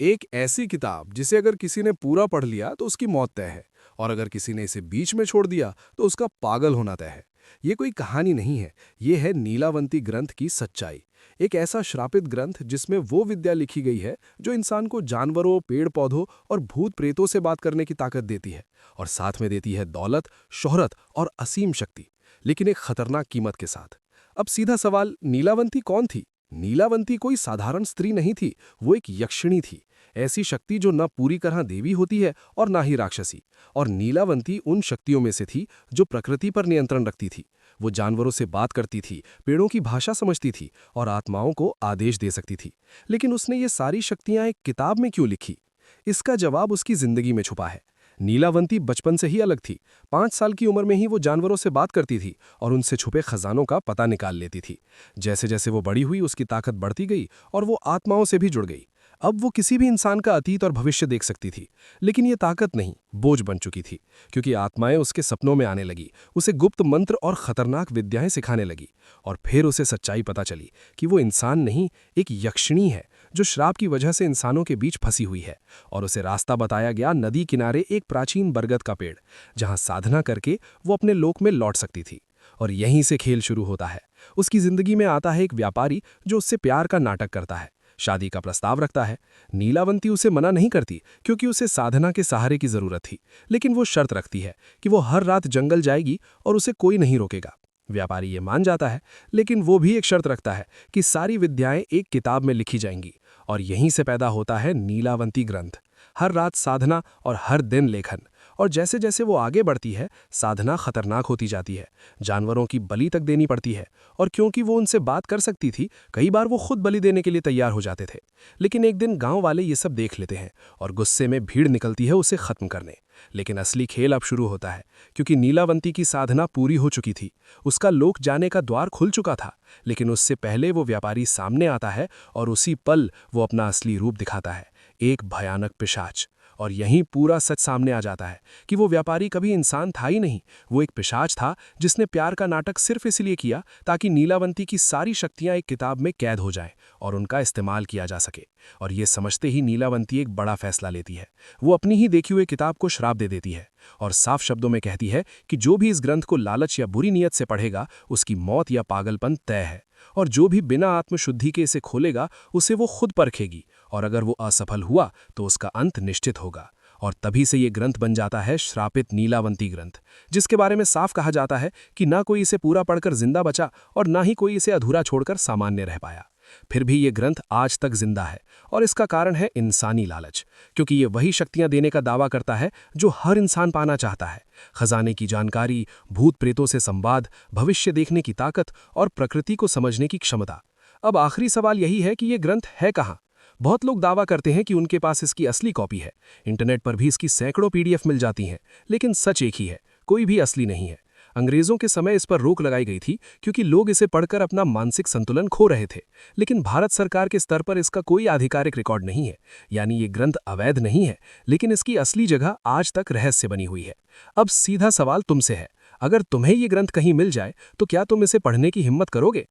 एक ऐसी किताब जिसे अगर किसी ने पूरा पढ़ लिया तो उसकी मौत तय है, और अगर किसी ने इसे बीच में छोड़ दिया तो उसका पागल होना तय है। ये कोई कहानी नहीं है, ये है नीलावंती ग्रंथ की सच्चाई। एक ऐसा श्रापित ग्रंथ जिसमें वो विद्या लिखी गई है जो इंसान को जानवरों, पेड़ पौधों और भूत प्रेतों से बात करने की ताकत देती है, और साथ में देती है दौलत, शोहरत और असीम शक्ति, लेकिन एक खतरनाक कीमत के साथ। अब सीधा सवाल, नीलावंती कौन थी? नीलावंती कोई साधारण स्त्री नहीं थी, वो एक यक्षिणी थी। ऐसी शक्ति जो न पूरी तरह देवी होती है और ना ही राक्षसी। और नीलावंती उन शक्तियों में से थी जो प्रकृति पर नियंत्रण रखती थी। वो जानवरों से बात करती थी, पेड़ों की भाषा समझती थी और आत्माओं को आदेश दे सकती थी। लेकिन उसने ये सारी शक्तियां एक किताब में क्यों लिखी? इसका जवाब उसकी जिंदगी में छुपा है। नीलावंती बचपन से ही अलग थी। 5 साल की उम्र में ही वो जानवरों से बात करती थी और उनसे छुपे खजानों का पता निकाल लेती थी। जैसे जैसे वो बड़ी हुई, उसकी ताकत बढ़ती गई और वो आत्माओं से भी जुड़ गई। अब वो किसी भी इंसान का अतीत और भविष्य देख सकती थी। लेकिन ये ताकत नहीं, बोझ बन चुकी थी, क्योंकि आत्माएं उसके सपनों में आने लगी, उसे गुप्त मंत्र और खतरनाक विद्याएं सिखाने लगी। और फिर उसे सच्चाई पता चली कि वो इंसान नहीं, एक यक्षिणी है जो श्राप की वजह से इंसानों के बीच फंसी हुई है। और उसे रास्ता बताया गया नदी किनारे एक प्राचीन बरगद का पेड़, जहां साधना करके वो अपने लोक में लौट सकती थी। और यहीं से खेल शुरू होता है। उसकी जिंदगी में आता है एक व्यापारी जो उससे प्यार का नाटक करता है, शादी का प्रस्ताव रखता है। नीलावंती उसे मना नहीं करती, क्योंकि उसे साधना के सहारे की जरूरत थी। लेकिन वो शर्त रखती है कि वो हर रात जंगल जाएगी और उसे कोई नहीं रोकेगा। व्यापारी ये मान जाता है, लेकिन वो भी एक शर्त रखता है कि सारी विद्याएं एक किताब में लिखी जाएंगी। और यहीं से पैदा होता है नीलावंती ग्रंथ। हर रात साधना और हर दिन लेखन। और जैसे जैसे वो आगे बढ़ती है, साधना खतरनाक होती जाती है। जानवरों की बलि तक देनी पड़ती है, और क्योंकि वो उनसे बात कर सकती थी, कई बार वो खुद बलि देने के लिए तैयार हो जाते थे। लेकिन एक दिन गांव वाले ये सब देख लेते हैं और गुस्से में भीड़ निकलती है उसे खत्म करने। लेकिन असली खेल अब शुरू होता है, क्योंकि नीलावंती की साधना पूरी हो चुकी थी। उसका लोक जाने का द्वार खुल चुका था। लेकिन उससे पहले वो व्यापारी सामने आता है और उसी पल वो अपना असली रूप दिखाता है, एक भयानक पिशाच। और यहीं पूरा सच सामने आ जाता है कि वो व्यापारी कभी इंसान था ही नहीं, वो एक पिशाच था जिसने प्यार का नाटक सिर्फ इसलिए किया ताकि नीलावंती की सारी शक्तियां एक किताब में कैद हो जाएं और उनका इस्तेमाल किया जा सके। और ये समझते ही नीलावंती एक बड़ा फैसला लेती है। वो अपनी ही देखी हुई किताब को श्राप दे देती है और साफ शब्दों में कहती है कि जो भी इस ग्रंथ को लालच या बुरी नीयत से पढ़ेगा, उसकी मौत या पागलपन तय है। और जो भी बिना आत्मशुद्धि के इसे खोलेगा, उसे वो खुद परखेगी, और अगर वो असफल हुआ तो उसका अंत निश्चित होगा। और तभी से ये ग्रंथ बन जाता है श्रापित नीलावंती ग्रंथ, जिसके बारे में साफ कहा जाता है कि ना कोई इसे पूरा पढ़कर जिंदा बचा और ना ही कोई इसे अधूरा छोड़कर सामान्य रह पाया। फिर भी ये ग्रंथ आज तक जिंदा है, और इसका कारण है इंसानी लालच, क्योंकि ये वही शक्तियां देने का दावा करता है जो हर इंसान पाना चाहता है। खजाने की जानकारी, भूत प्रेतों से संवाद, भविष्य देखने की ताकत और प्रकृति को समझने की क्षमता। अब आखिरी सवाल यही है कि ये ग्रंथ है कहाँ? बहुत लोग दावा करते हैं कि उनके पास इसकी असली कॉपी है। इंटरनेट पर भी इसकी सैकड़ों पीडीएफ मिल जाती हैं, लेकिन सच एक ही है, कोई भी असली नहीं है। अंग्रेजों के समय इस पर रोक लगाई गई थी, क्योंकि लोग इसे पढ़कर अपना मानसिक संतुलन खो रहे थे। लेकिन भारत सरकार के स्तर पर इसका कोई आधिकारिक रिकॉर्ड नहीं है। यानी ये ग्रंथ अवैध नहीं है, लेकिन इसकी असली जगह आज तक रहस्य बनी हुई है। अब सीधा सवाल तुमसे है, अगर तुम्हें ये ग्रंथ कहीं मिल जाए तो क्या तुम इसे पढ़ने की हिम्मत करोगे?